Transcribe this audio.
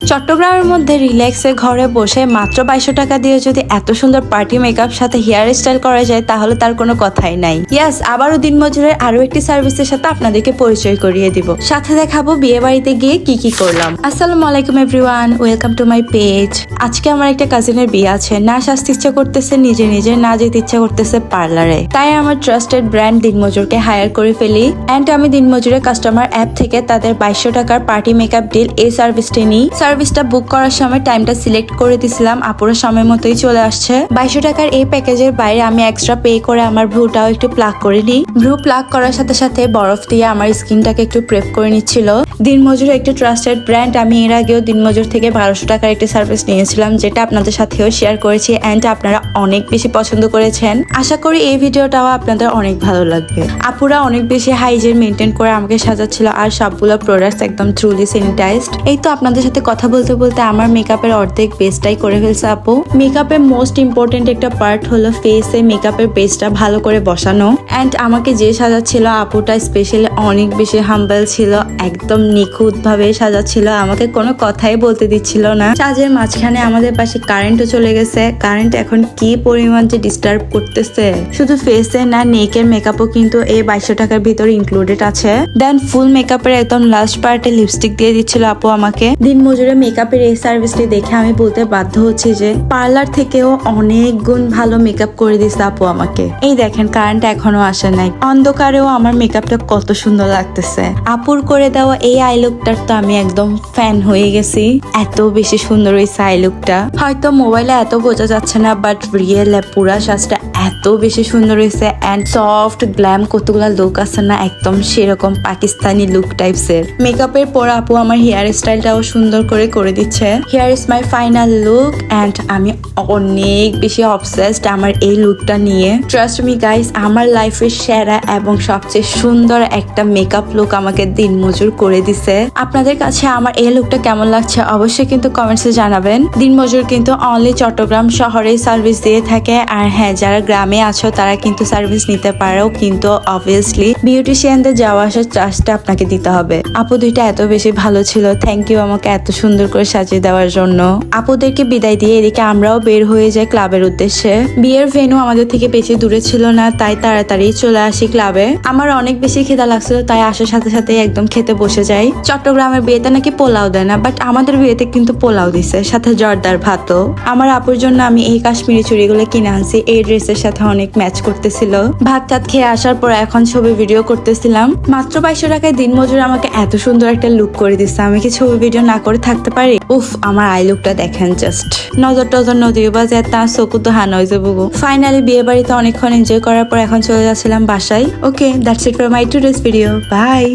চট্টগ্রামের মধ্যে রিল্যাক্সে ঘরে বসে মাত্র 2200 টাকা দিয়ে যদি এত সুন্দর পার্টি মেকআপ সাথে হেয়ার স্টাইল করা যায় তাহলে তার কোনো কথাই নাই। ইয়াস, আবারও দিনমজুরের আরো একটি সার্ভিসের সাথে আপনাদেরকে পরিচয় করিয়ে দিব। সাথে দেখাবো বিয়ে বাড়িতে গিয়ে কি করলাম। আসসালামু আলাইকুম everyone, welcome to my page. আজকে আমার একটা কাজিনের বিয়ে আছে, না সাজতে ইচ্ছা করতেছে নিজে নিজে, না যেতে ইচ্ছা করতেছে পার্লারে। তাই আমার ট্রাস্টেড ব্র্যান্ড দিনমজুরকে হায়ার করে ফেলি এন্ড আমি দিনমজুরের কাস্টমার অ্যাপ থেকে তাদের 2200 টাকার পার্টি মেকআপ ডিল এই সার্ভিসটি নিই। সার্ভিসটা বুক করার সময় টাইমটা সিলেক্ট করে দিছিলাম, আপুরা সময় মতোই চলে আসছে। 2200 টাকার এই প্যাকেজের বাইরে আমি এক্সট্রা পে করে আমার ভ্রুটাও একটু প্লাক করে নিই। ভ্রু প্লাক করার সাথে সাথে বরফ দিয়ে আমার স্কিনটাকে একটু প্রেপ করে নিচ্ছিল। দিনমজুর একটু ট্রাস্টেড ব্র্যান্ড। আমি এর আগেও দিনমজুর থেকে 1200 টাকার একটি সার্ভিস নিয়েছিলাম, যেটা আপনাদের সাথেও শেয়ার করেছি এন্ড আপনারা অনেক বেশি পছন্দ করেছেন। আশা করি এই ভিডিওটাও আপনাদের অনেক ভালো লাগবে। আপুরা অনেক বেশি হাইজিন মেনটেন করে আমাকে সাজাচ্ছিল আর সবগুলো প্রোডাক্টস একদম ট্রুলি স্যানিটাইজড। এই তো আপনাদের সাথে কথা বলতে বলতে আমার মেকআপের অর্ধেক বেসটাই করে ফেলছে আপু। মেকআপের মোস্ট ইম্পর্টেন্ট একটা পার্ট হলো ফেসে মেকআপের বেসটা ভালো করে বসানো। এন্ড আমাকে যে সাজাচ্ছিল আপুটা স্পেশালি অনেক বেশি হাম্বল ছিল, একদম নিখুঁত ভাবে সাজাচ্ছিল, আমাকে কোনো কথাই বলতে দিচ্ছিল না। সাজের মাঝখানে আমাদের পাশে কারেন্টও চলে গেছে। কারেন্ট এখন কি পরিমাণ যে ডিস্টার্ব করতেছে, শুধু ফেসে না নেকের মেকআপও কিন্তু এই 2200 টাকার ভিতরে ইনক্লুডেড আছে। দেন ফুল মেকআপের একদম লাস্ট পার্টে লিপস্টিক দিয়ে দিচ্ছিল আপু আমাকে। দিনমজুরে মেকআপের এই সার্ভিসটি দেখে আমি বলতে বাধ্য হচ্ছি যে পার্লার থেকেও অনেক গুণ ভালো মেকআপ করে দিচ্ছে আপু আমাকে। এই দেখেন কারেন্ট এখনো আসে নাই, অন্ধকারেও আমার মেকআপটা কত সুন্দর লাগতেছে। আপুর করে দেওয়া এই আই লুকটার তো আমি একদম ফ্যান হয়ে গেছি। এত বেশি সুন্দর হয়েছে আই লুকটা। হয়তো মোবাইলে এত বোঝা যাচ্ছে না, বাট রিয়েল পুরা সাজটা এত বেশি সুন্দর হয়েছে এন্ড সফট গ্ল্যাম কতগুলা লুক আছে না, একদম সেরকম পাকিস্তানি লুক টাইপসের। মেকআপের পর আপু আমার হেয়ার স্টাইলটাও সুন্দর করে দিচ্ছে। Here is my final look and আমি অনেক বেশি অবসেসড আমার এই লুকটা নিয়ে। ট্রাস্ট মি গাইস, আমার লাইফের সেরা এবং সবচেয়ে সুন্দর একটা মেকআপ লুক আমাকে দিনমজুর করে দিছে। আপনাদের কাছে আমার এই লুকটা কেমন লাগছে অবশ্যই কিন্তু কমেন্টসে জানাবেন। দিনমজুর কিন্তু অনলি চট্টগ্রাম শহরে সার্ভিস দিয়ে থাকে। আর হ্যাঁ, যারা গ্রামে আছো তারা কিন্তু সার্ভিস নিতে পারো, কিন্তু অবভিয়াসলি বিউটিশিয়ানদের যাওয়া আসার চার্জটা আপনাকে দিতে হবে। আপু দুইটা এত বেশি ভালো ছিল, থ্যাংক ইউ আমাকে এত সুন্দর করে সাজিয়ে দেওয়ার জন্য। আপুদেরকে বিদায় দিয়ে এদিকে আমরাও বের হয়ে যাই ক্লাবের উদ্দেশ্যে। বিয়ের ভেন্যু আমাদের থেকে বেশি দূরে ছিল না, তাই তাড়াতাড়ি চলে আসি ক্লাবে। আমার অনেক বেশি খিদা লাগছিল, তাই আসার সাথে সাথে একদম খেতে বসে যাই। চট্টগ্রামের বিয়েতে নাকি পোলাও দেয় না, বাট আমাদের বিয়েতে কিন্তু পোলাও দিছে, সাথে জর্দার ভাতও। আমার আপুর জন্য আমি এই কাশ্মীরি চুড়িগুলো কিনে আনছি, এই ড্রেসের সাথে অনেক ম্যাচ করতেছিল। ভাত টাত খেয়ে আসার পর এখন ছবি ভিডিও করতেছিলাম। মাত্র 2200 টাকায় দিনমজুর আমাকে এত সুন্দর একটা লুক করে দিচ্ছে, আমি কি ছবি ভিডিও না করে থাকতে পারি? উফ, আমার আই লুকটা দেখেন জাস্ট। নজর টজর নদীও বা যে তার চকু তো হান হয়ে যাবো। ফাইনালি বিয়ে বাড়িতে অনেকক্ষণ এনজয় করার পর এখন চলে যাচ্ছিলাম বাসায়। Okay, that's it for my today's video. By.